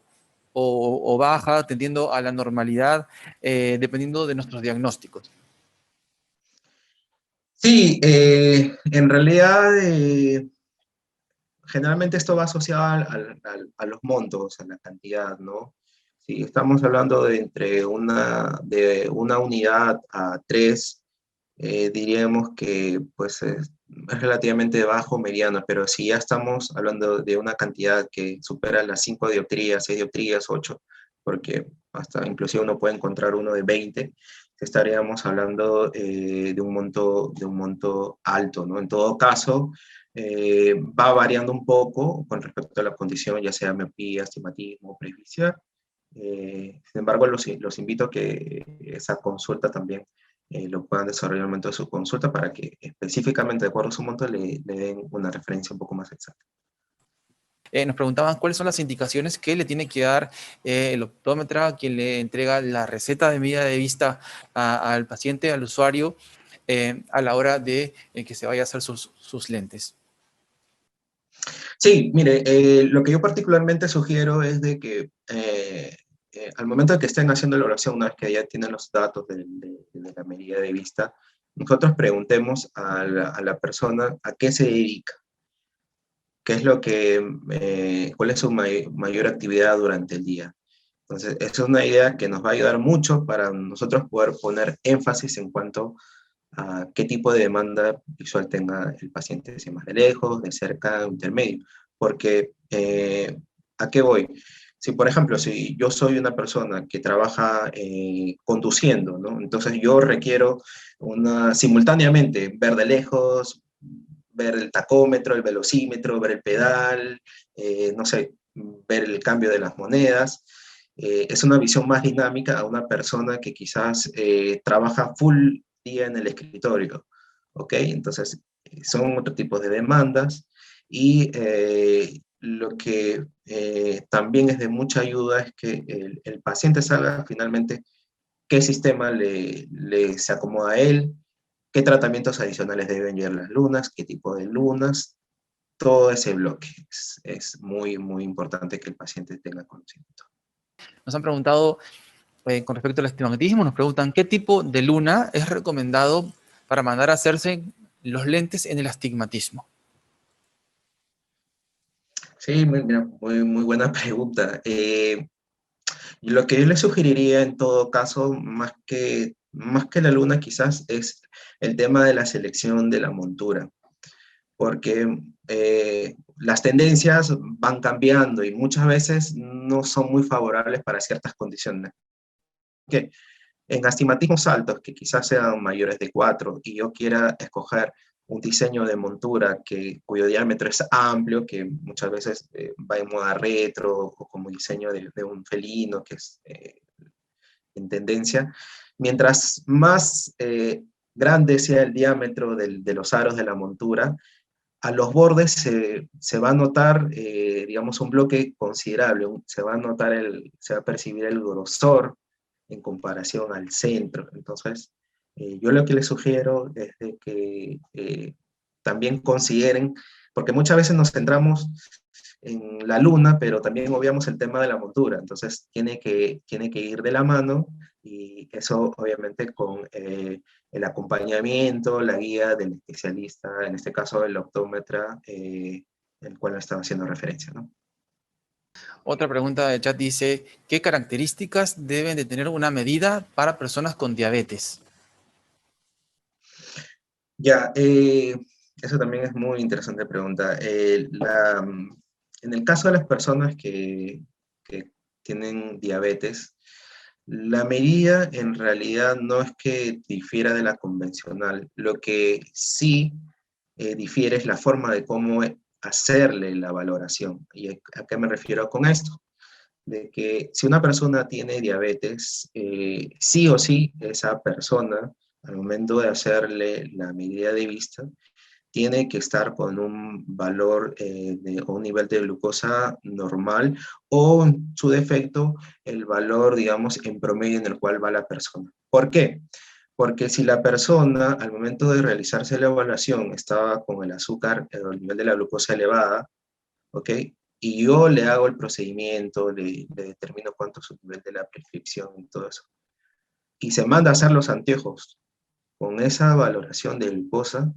baja, tendiendo a la normalidad, dependiendo de nuestros diagnósticos. Sí, en realidad generalmente esto va asociado a los montos, a la cantidad, ¿no? Si estamos hablando de una unidad a 3, diríamos que pues, es relativamente bajo, mediano, pero si ya estamos hablando de una cantidad que supera las 5 dioptrías, 6 dioptrías, 8, porque hasta inclusive uno puede encontrar uno de 20, estaríamos hablando de un monto alto, ¿no? En todo caso, va variando un poco con respecto a la condición, ya sea miopía, astigmatismo, presbicia. Sin embargo, los invito a que esa consulta también lo puedan desarrollar en el momento de su consulta para que específicamente de acuerdo a su monto le den una referencia un poco más exacta. Nos preguntaban cuáles son las indicaciones que le tiene que dar el optómetra, quien le entrega la receta de medida de vista al paciente, al usuario, a la hora de que se vaya a hacer sus lentes. Sí, mire, lo que yo particularmente sugiero es de que al momento de que estén haciendo la evaluación, una vez que ya tienen los datos de la medida de vista, nosotros preguntemos a la persona a qué se dedica, qué es cuál es su mayor actividad durante el día. Entonces, esa es una idea que nos va a ayudar mucho para nosotros poder poner énfasis en cuanto a qué tipo de demanda visual tenga el paciente, si más de lejos, de cerca, intermedio. Porque, ¿a qué voy? Si, por ejemplo, si yo soy una persona que trabaja conduciendo, ¿no? Entonces yo requiero simultáneamente ver de lejos, ver el tacómetro, el velocímetro, ver el pedal, no sé, ver el cambio de las monedas. Es una visión más dinámica a una persona que quizás trabaja full día en el escritorio, ¿ok? Entonces, son otro tipo de demandas, y lo que también es de mucha ayuda es que el paciente sabe finalmente qué sistema se acomoda a él, qué tratamientos adicionales deben llevar las lunas, qué tipo de lunas, todo ese bloque. Es muy, muy importante que el paciente tenga conocimiento. Nos han preguntado con respecto al astigmatismo, nos preguntan qué tipo de luna es recomendado para mandar a hacerse los lentes en el astigmatismo. Sí, mira, muy buena pregunta. Lo que yo le sugeriría en todo caso, más que la luna quizás, es el tema de la selección de la montura, porque las tendencias van cambiando y muchas veces no son muy favorables para ciertas condiciones. Que en astigmatismos altos, que quizás sean mayores de 4, y yo quiera escoger un diseño de montura cuyo diámetro es amplio, que muchas veces va en moda retro, o como diseño de un felino, que es en tendencia, mientras más grande sea el diámetro de los aros de la montura, a los bordes se va a notar, digamos, un bloque considerable, se va a percibir el grosor en comparación al centro. Entonces, yo lo que les sugiero es de que también consideren, porque muchas veces nos centramos en la luna, pero también obviamos el tema de la montura. Entonces, tiene que ir de la mano, y eso obviamente con el acompañamiento, la guía del especialista, en este caso el optómetra, el cual estaba haciendo referencia, ¿no? Otra pregunta del chat dice, ¿qué características deben de tener una medida para personas con diabetes? Ya, eso también es muy interesante pregunta. En el caso de las personas que tienen diabetes, la medida en realidad no es que difiera de la convencional. Lo que sí difiere es la forma de cómo hacerle la valoración. ¿Y a qué me refiero con esto? De que si una persona tiene diabetes, sí o sí esa persona, al momento de hacerle la medida de vista, tiene que estar con un valor o un nivel de glucosa normal, o en su defecto el valor, digamos, en promedio en el cual va la persona. ¿Por qué? Porque si la persona al momento de realizarse la evaluación estaba con el azúcar, el nivel de la glucosa elevada, ¿ok? Y yo le hago el procedimiento, le determino cuánto es su nivel de la prescripción y todo eso, y se manda a hacer los anteojos con esa valoración de glucosa.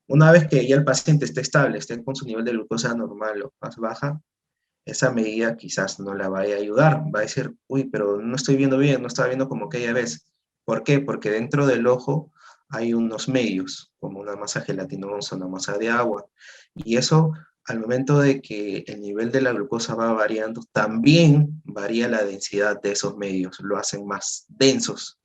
Una vez que ya el paciente esté estable, esté con su nivel de glucosa normal o más baja, esa medida quizás no la vaya a ayudar. Va a decir, uy, pero no estoy viendo bien, no estaba viendo como aquella vez. ¿Por qué? Porque dentro del ojo hay unos medios, como una masa gelatinosa, una masa de agua. Y eso, al momento de que el nivel de la glucosa va variando, también varía la densidad de esos medios, lo hacen más densos,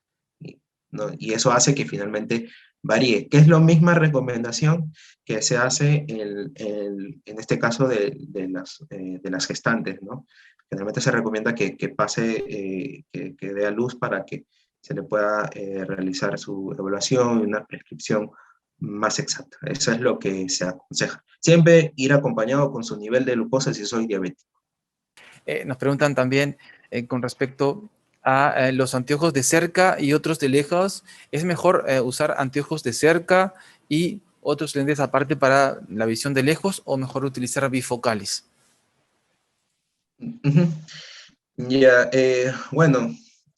¿no? Y eso hace que finalmente varíe, que es la misma recomendación que se hace en este caso de las gestantes, ¿no? Generalmente se recomienda que pase, que dé a luz para que se le pueda realizar su evaluación y una prescripción más exacta. Eso es lo que se aconseja. Siempre ir acompañado con su nivel de glucosa si soy diabético. Nos preguntan también con respecto a los anteojos de cerca y otros de lejos. ¿Es mejor usar anteojos de cerca y otros lentes aparte para la visión de lejos, o mejor utilizar bifocales? Ujú. Ya, bueno,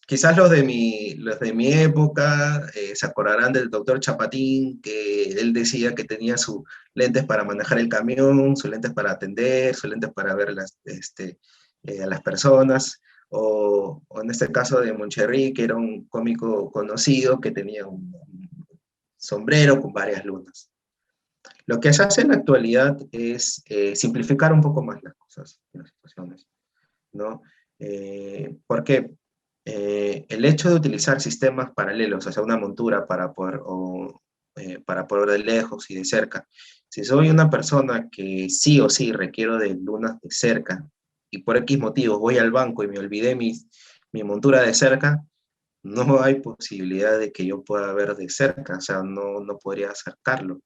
quizás los de mi época se acordarán del doctor Chapatín, que él decía que tenía sus lentes para manejar el camión, sus lentes para atender, sus lentes para ver a las personas, o en este caso de Moncherry, que era un cómico conocido que tenía un sombrero con varias lunas. Lo que se hace en la actualidad es simplificar un poco más las cosas, las situaciones, ¿no? Porque el hecho de utilizar sistemas paralelos, o sea, una montura para poder ver de lejos y de cerca, si soy una persona que sí o sí requiero de lunas de cerca, y por X motivos voy al banco y me olvidé mi montura de cerca, no hay posibilidad de que yo pueda ver de cerca, o sea, no podría acercarlo.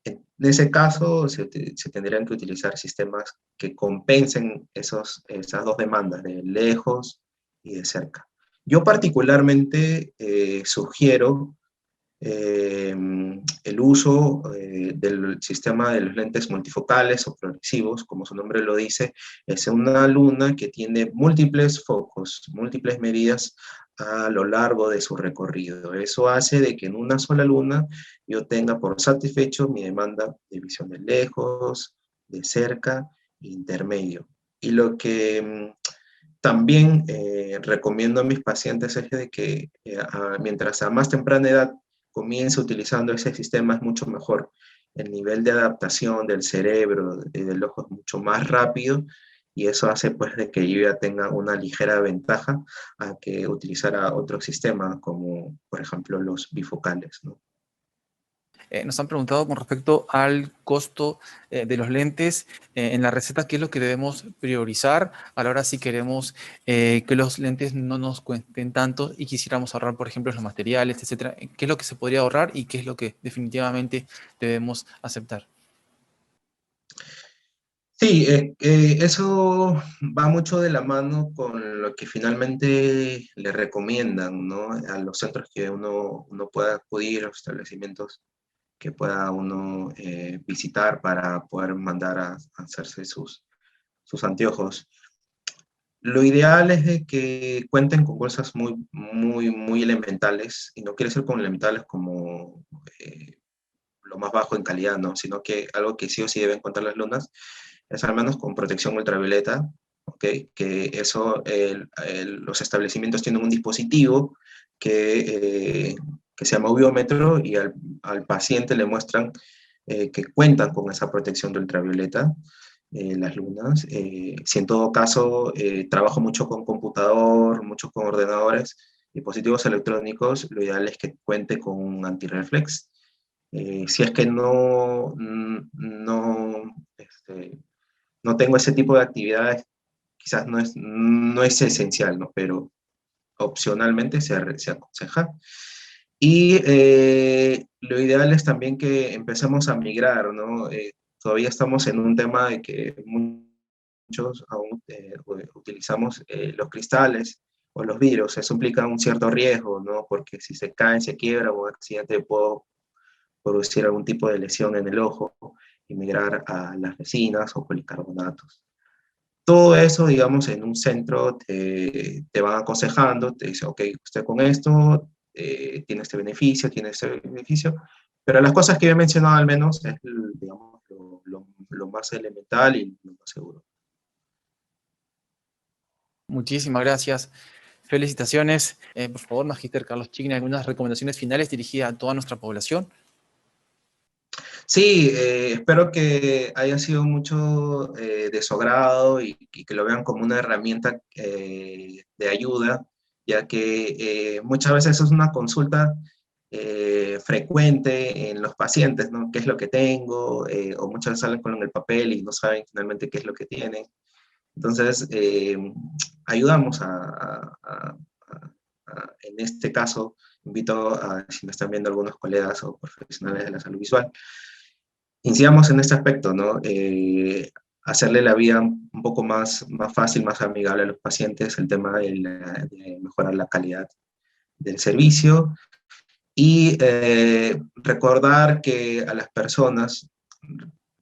En ese caso, se tendrían que utilizar sistemas que compensen esas dos demandas, de lejos y de cerca. Yo particularmente sugiero el uso del sistema de los lentes multifocales o progresivos, como su nombre lo dice, es una luna que tiene múltiples focos, múltiples medidas a lo largo de su recorrido. Eso hace de que en una sola luna yo tenga por satisfecho mi demanda de visión de lejos, de cerca e intermedio. Y lo que también recomiendo a mis pacientes es de que mientras a más temprana edad comience utilizando ese sistema es mucho mejor. El nivel de adaptación del cerebro y del ojo es mucho más rápido, y eso hace pues de que yo ya tenga una ligera ventaja a que utilizara otro sistema como por ejemplo los bifocales, ¿no? Nos han preguntado con respecto al costo de los lentes en la receta, qué es lo que debemos priorizar a la hora si queremos que los lentes no nos cuesten tanto y quisiéramos ahorrar, por ejemplo, los materiales, etcétera. ¿Qué es lo que se podría ahorrar y qué es lo que definitivamente debemos aceptar? Sí, eso va mucho de la mano con lo que finalmente le recomiendan, ¿no? A los centros que uno pueda acudir, a los establecimientos que pueda uno visitar para poder mandar a hacerse sus anteojos. Lo ideal es de que cuenten con cosas muy elementales, y no quiere ser con elementales como lo más bajo en calidad, ¿no? Sino que algo que sí o sí deben contar las lunas es al menos con protección ultravioleta, ¿ok? Que eso, los establecimientos tienen un dispositivo que se llama uviómetro, y al paciente le muestran que cuentan con esa protección de ultravioleta, las lunas. Si en todo caso trabajo mucho con computador, mucho con ordenadores, dispositivos electrónicos, lo ideal es que cuente con un antirreflex. Si es que no tengo ese tipo de actividades, quizás no es esencial, ¿no? Pero opcionalmente se aconseja. Y lo ideal es también que empecemos a migrar, ¿no? Todavía estamos en un tema de que muchos aún utilizamos los cristales o los vidrios. Eso implica un cierto riesgo, ¿no? Porque si se cae, se quiebra, o un accidente puedo producir algún tipo de lesión en el ojo y migrar a las resinas o policarbonatos. Todo eso, digamos, en un centro te van aconsejando, te dice, ok, usted con esto tiene este beneficio, pero las cosas que yo he mencionado al menos es, digamos, lo más elemental y lo más seguro. Muchísimas gracias. Felicitaciones. Por favor, Magíster Carlos Chigni, algunas recomendaciones finales dirigidas a toda nuestra población. Sí, espero que haya sido mucho de su agrado, y que lo vean como una herramienta de ayuda, ya que muchas veces es una consulta frecuente en los pacientes, ¿no? ¿Qué es lo que tengo? O muchas veces salen con el papel y no saben finalmente qué es lo que tienen. Entonces, ayudamos en este caso, invito a, si me están viendo algunos colegas o profesionales de la salud visual, iniciamos en este aspecto, ¿no? Hacerle la vida un poco más fácil, más amigable a los pacientes, el tema de mejorar la calidad del servicio, y recordar que a las personas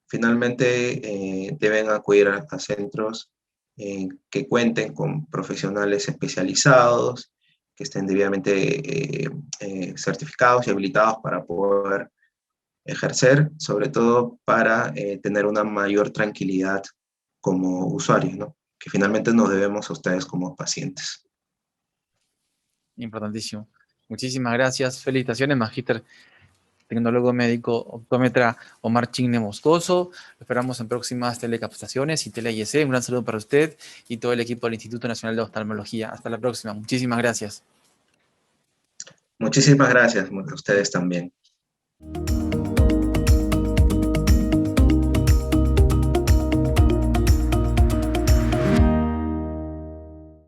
finalmente deben acudir a centros que cuenten con profesionales especializados, que estén debidamente certificados y habilitados para poder ejercer, sobre todo para tener una mayor tranquilidad como usuarios, ¿no? Que finalmente nos debemos a ustedes como pacientes. Importantísimo. Muchísimas gracias. Felicitaciones, Magíster Tecnólogo Médico Optómetra Omar Chigne Moscoso. Lo esperamos en próximas telecapacitaciones y tele-IEC. Un gran saludo para usted y todo el equipo del Instituto Nacional de Oftalmología. Hasta la próxima. Muchísimas gracias. Muchísimas gracias a ustedes también.